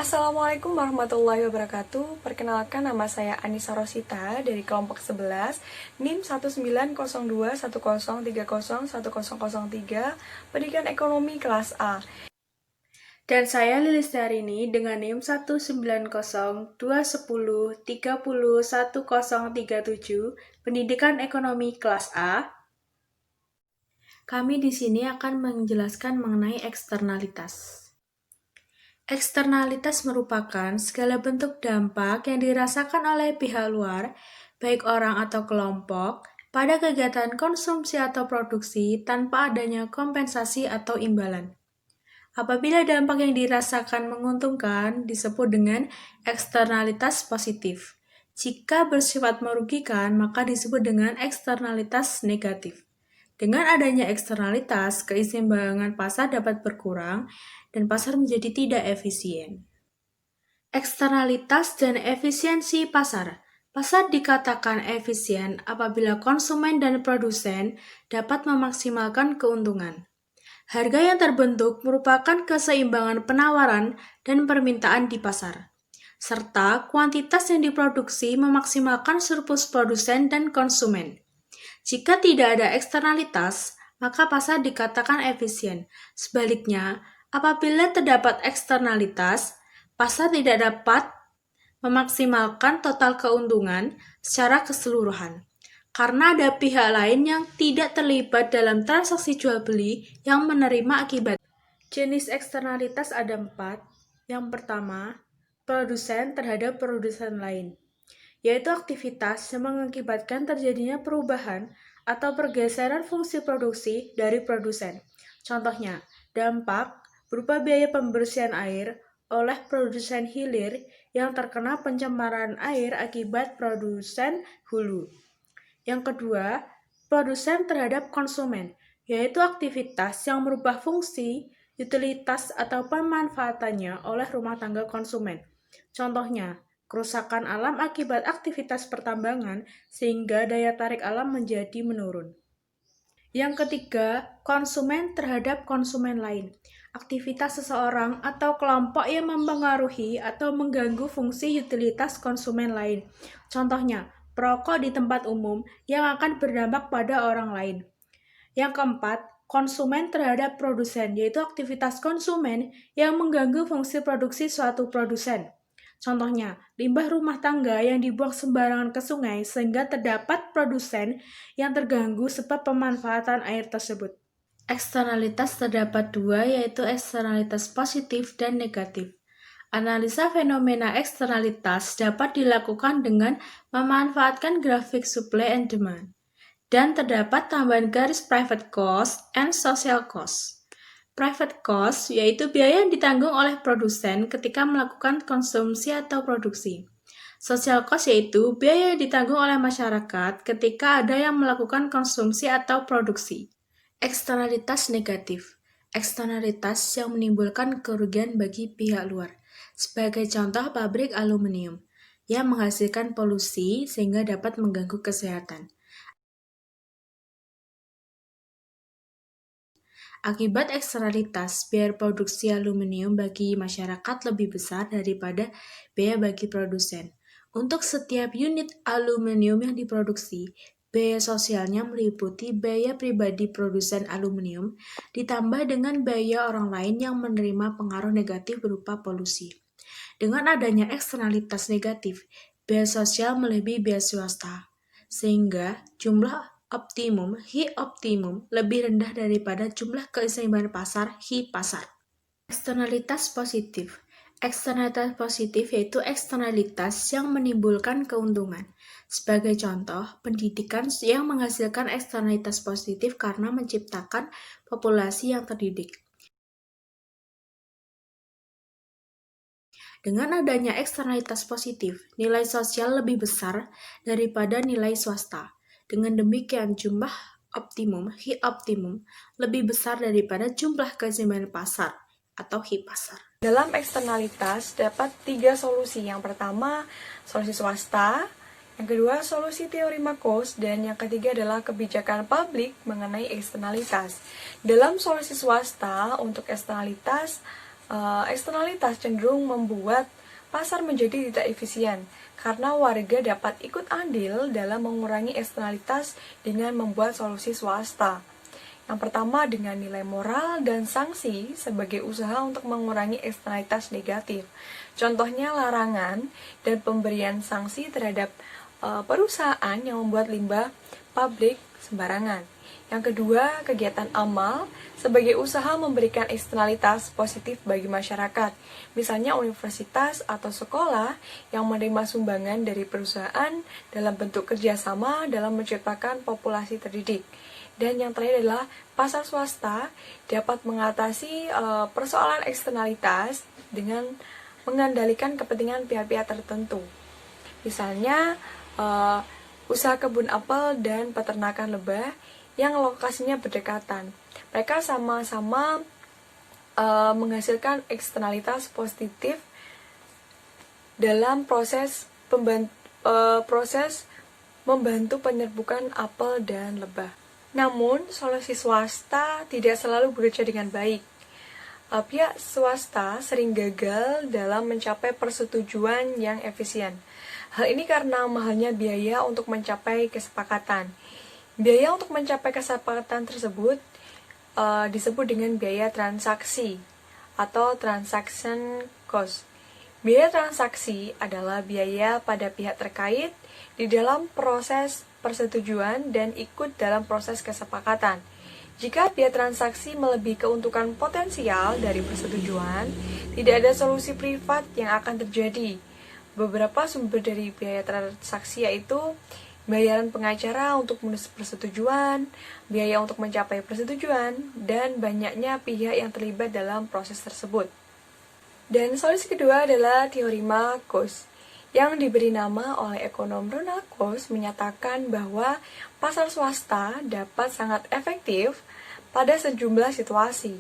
Assalamualaikum warahmatullahi wabarakatuh. Perkenalkan, nama saya Anissa Rosita dari kelompok 11 NIM 190210301003 Pendidikan Ekonomi kelas A. Dan saya Lilis Darini dengan NIM 1902110301037 Pendidikan Ekonomi kelas A. Kami di sini akan menjelaskan mengenai eksternalitas. Eksternalitas merupakan segala bentuk dampak yang dirasakan oleh pihak luar, baik orang atau kelompok, pada kegiatan konsumsi atau produksi tanpa adanya kompensasi atau imbalan. Apabila dampak yang dirasakan menguntungkan, disebut dengan eksternalitas positif. Jika bersifat merugikan, maka disebut dengan eksternalitas negatif. Dengan adanya eksternalitas, keseimbangan pasar dapat berkurang dan pasar menjadi tidak efisien. Eksternalitas dan efisiensi pasar. Pasar dikatakan efisien apabila konsumen dan produsen dapat memaksimalkan keuntungan. Harga yang terbentuk merupakan keseimbangan penawaran dan permintaan di pasar, serta kuantitas yang diproduksi memaksimalkan surplus produsen dan konsumen. Jika tidak ada eksternalitas, maka pasar dikatakan efisien. Sebaliknya, apabila terdapat eksternalitas, pasar tidak dapat memaksimalkan total keuntungan secara keseluruhan. Karena ada pihak lain yang tidak terlibat dalam transaksi jual-beli yang menerima akibat. Jenis eksternalitas ada 4. Yang pertama, produsen terhadap produsen lain, yaitu aktivitas yang mengakibatkan terjadinya perubahan atau pergeseran fungsi produksi dari produsen. Contohnya, dampak berupa biaya pembersihan air oleh produsen hilir yang terkena pencemaran air akibat produsen hulu. Yang kedua, produsen terhadap konsumen, yaitu aktivitas yang merubah fungsi, utilitas, atau pemanfaatannya oleh rumah tangga konsumen. Contohnya, kerusakan alam akibat aktivitas pertambangan sehingga daya tarik alam menjadi menurun. Yang ketiga, konsumen terhadap konsumen lain. Aktivitas seseorang atau kelompok yang mempengaruhi atau mengganggu fungsi utilitas konsumen lain. Contohnya, perokok di tempat umum yang akan berdampak pada orang lain. Yang keempat, konsumen terhadap produsen, yaitu aktivitas konsumen yang mengganggu fungsi produksi suatu produsen. Contohnya, limbah rumah tangga yang dibuang sembarangan ke sungai sehingga terdapat produsen yang terganggu sebab pemanfaatan air tersebut. Eksternalitas terdapat 2, yaitu eksternalitas positif dan negatif. Analisa fenomena eksternalitas dapat dilakukan dengan memanfaatkan grafik supply and demand. Dan terdapat tambahan garis private cost and social cost. Private cost yaitu biaya yang ditanggung oleh produsen ketika melakukan konsumsi atau produksi. Social cost yaitu biaya yang ditanggung oleh masyarakat ketika ada yang melakukan konsumsi atau produksi. Eksternalitas negatif. Eksternalitas yang menimbulkan kerugian bagi pihak luar. Sebagai contoh, pabrik aluminium yang menghasilkan polusi sehingga dapat mengganggu kesehatan. Akibat eksternalitas, biaya produksi aluminium bagi masyarakat lebih besar daripada biaya bagi produsen. Untuk setiap unit aluminium yang diproduksi, biaya sosialnya meliputi biaya pribadi produsen aluminium, ditambah dengan biaya orang lain yang menerima pengaruh negatif berupa polusi. Dengan adanya eksternalitas negatif, biaya sosial melebihi biaya swasta, sehingga jumlah optimum, Hi optimum, lebih rendah daripada jumlah keseimbangan pasar, Hi pasar. Eksternalitas positif. Eksternalitas positif yaitu eksternalitas yang menimbulkan keuntungan. Sebagai contoh, pendidikan yang menghasilkan eksternalitas positif karena menciptakan populasi yang terdidik. Dengan adanya eksternalitas positif, nilai sosial lebih besar daripada nilai swasta. Dengan demikian, jumlah optimum, Hi optimum, lebih besar daripada jumlah keseimbangan pasar atau Hi pasar. Dalam eksternalitas dapat 3 solusi. Yang pertama, solusi swasta. Yang kedua, solusi teori Marcos. Dan yang ketiga adalah kebijakan publik mengenai eksternalitas. Dalam solusi swasta, untuk eksternalitas, Eksternalitas cenderung membuat pasar menjadi tidak efisien karena warga dapat ikut andil dalam mengurangi eksternalitas dengan membuat solusi swasta. Yang pertama dengan nilai moral dan sanksi sebagai usaha untuk mengurangi eksternalitas negatif. Contohnya larangan dan pemberian sanksi terhadap perusahaan yang membuat limbah pabrik sembarangan. Yang kedua, kegiatan amal sebagai usaha memberikan eksternalitas positif bagi masyarakat. Misalnya universitas atau sekolah yang menerima sumbangan dari perusahaan dalam bentuk kerjasama dalam menciptakan populasi terdidik. Dan yang terakhir adalah pasar swasta dapat mengatasi persoalan eksternalitas dengan mengendalikan kepentingan pihak-pihak tertentu. Misalnya usaha kebun apel dan peternakan lebah yang lokasinya berdekatan. Mereka sama-sama menghasilkan eksternalitas positif dalam proses membantu penyerbukan apel dan lebah. Namun, solusi swasta tidak selalu bekerja dengan baik. Pihak swasta sering gagal dalam mencapai persetujuan yang efisien. Hal ini karena mahalnya biaya untuk mencapai kesepakatan. Biaya untuk mencapai kesepakatan tersebut disebut dengan biaya transaksi atau transaction cost. Biaya transaksi adalah biaya pada pihak terkait di dalam proses persetujuan dan ikut dalam proses kesepakatan. Jika biaya transaksi melebihi keuntungan potensial dari persetujuan, tidak ada solusi privat yang akan terjadi. Beberapa sumber dari biaya transaksi yaitu bayaran pengacara untuk menulis persetujuan, biaya untuk mencapai persetujuan, dan banyaknya pihak yang terlibat dalam proses tersebut. Dan solusi kedua adalah teorema Coase, yang diberi nama oleh ekonom Ronald Coase menyatakan bahwa pasar swasta dapat sangat efektif pada sejumlah situasi.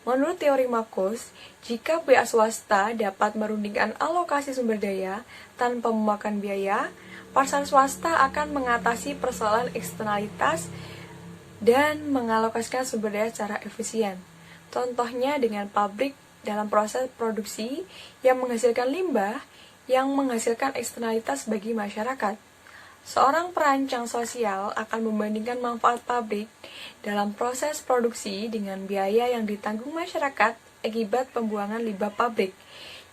Menurut teorema Coase, jika pihak swasta dapat merundingkan alokasi sumber daya tanpa memakan biaya, pasar swasta akan mengatasi persoalan eksternalitas dan mengalokasikan sumber daya secara efisien. Contohnya dengan pabrik dalam proses produksi yang menghasilkan limbah yang menghasilkan eksternalitas bagi masyarakat. Seorang perancang sosial akan membandingkan manfaat pabrik dalam proses produksi dengan biaya yang ditanggung masyarakat akibat pembuangan limbah pabrik.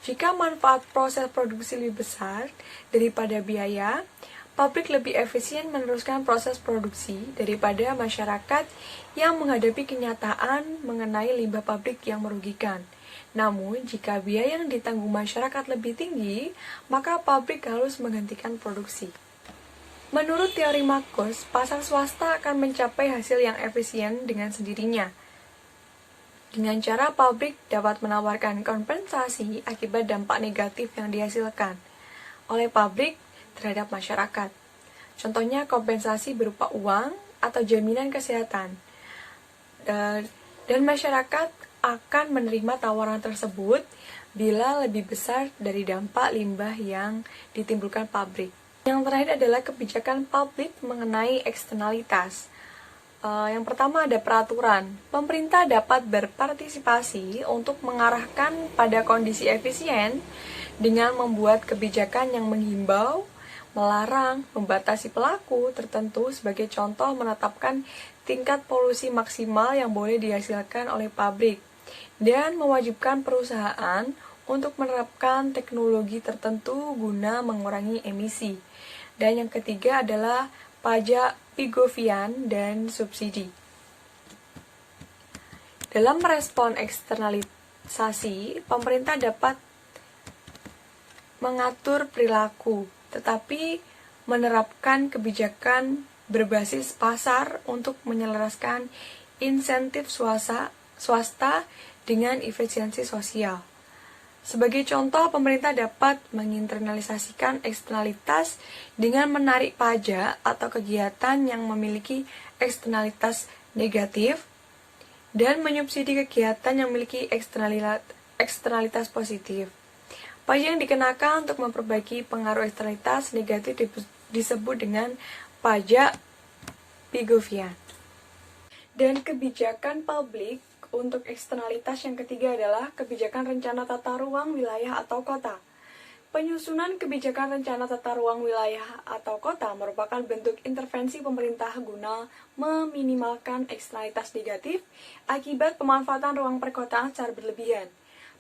Jika manfaat proses produksi lebih besar daripada biaya, pabrik lebih efisien meneruskan proses produksi daripada masyarakat yang menghadapi kenyataan mengenai limbah pabrik yang merugikan. Namun, jika biaya yang ditanggung masyarakat lebih tinggi, maka pabrik harus menghentikan produksi. Menurut teori Marcos, pasar swasta akan mencapai hasil yang efisien dengan sendirinya. Dengan cara pabrik dapat menawarkan kompensasi akibat dampak negatif yang dihasilkan oleh pabrik terhadap masyarakat. Contohnya kompensasi berupa uang atau jaminan kesehatan. Dan masyarakat akan menerima tawaran tersebut bila lebih besar dari dampak limbah yang ditimbulkan pabrik. Yang terakhir adalah kebijakan publik mengenai eksternalitas. Yang pertama ada peraturan. Pemerintah dapat berpartisipasi untuk mengarahkan pada kondisi efisien dengan membuat kebijakan yang menghimbau, melarang, membatasi pelaku tertentu, sebagai contoh menetapkan tingkat polusi maksimal yang boleh dihasilkan oleh pabrik, dan mewajibkan perusahaan untuk menerapkan teknologi tertentu guna mengurangi emisi. Dan yang ketiga adalah pajak Pigovian dan subsidi. Dalam merespon eksternalisasi, pemerintah dapat mengatur perilaku, tetapi menerapkan kebijakan berbasis pasar untuk menyelaraskan insentif swasta dengan efisiensi sosial. Sebagai contoh, pemerintah dapat menginternalisasikan eksternalitas dengan menarik pajak atau kegiatan yang memiliki eksternalitas negatif dan menyubsidi kegiatan yang memiliki eksternalitas positif. Pajak yang dikenakan untuk memperbaiki pengaruh eksternalitas negatif disebut dengan pajak Pigovian. Dan kebijakan publik untuk eksternalitas yang ketiga adalah kebijakan rencana tata ruang wilayah atau kota. Penyusunan kebijakan rencana tata ruang wilayah atau kota merupakan bentuk intervensi pemerintah guna meminimalkan eksternalitas negatif akibat pemanfaatan ruang perkotaan secara berlebihan.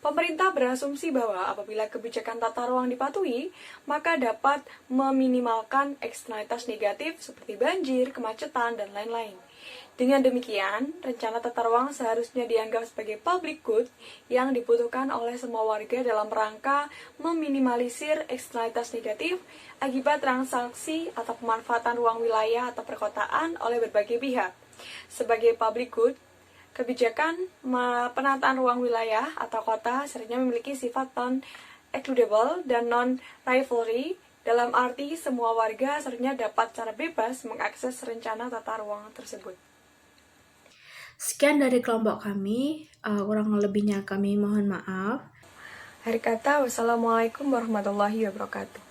Pemerintah berasumsi bahwa apabila kebijakan tata ruang dipatuhi, maka dapat meminimalkan eksternalitas negatif seperti banjir, kemacetan, dan lain-lain. Dengan demikian, rencana tata ruang seharusnya dianggap sebagai public good yang dibutuhkan oleh semua warga dalam rangka meminimalisir eksternalitas negatif akibat transaksi atau pemanfaatan ruang wilayah atau perkotaan oleh berbagai pihak. Sebagai public good, kebijakan penataan ruang wilayah atau kota seharusnya memiliki sifat non-excludable dan non-rivalry, dalam arti semua warga seharusnya dapat secara bebas mengakses rencana tata ruang tersebut. Sekian dari kelompok kami, kurang lebihnya kami mohon maaf. Akhir kata, wassalamualaikum warahmatullahi wabarakatuh.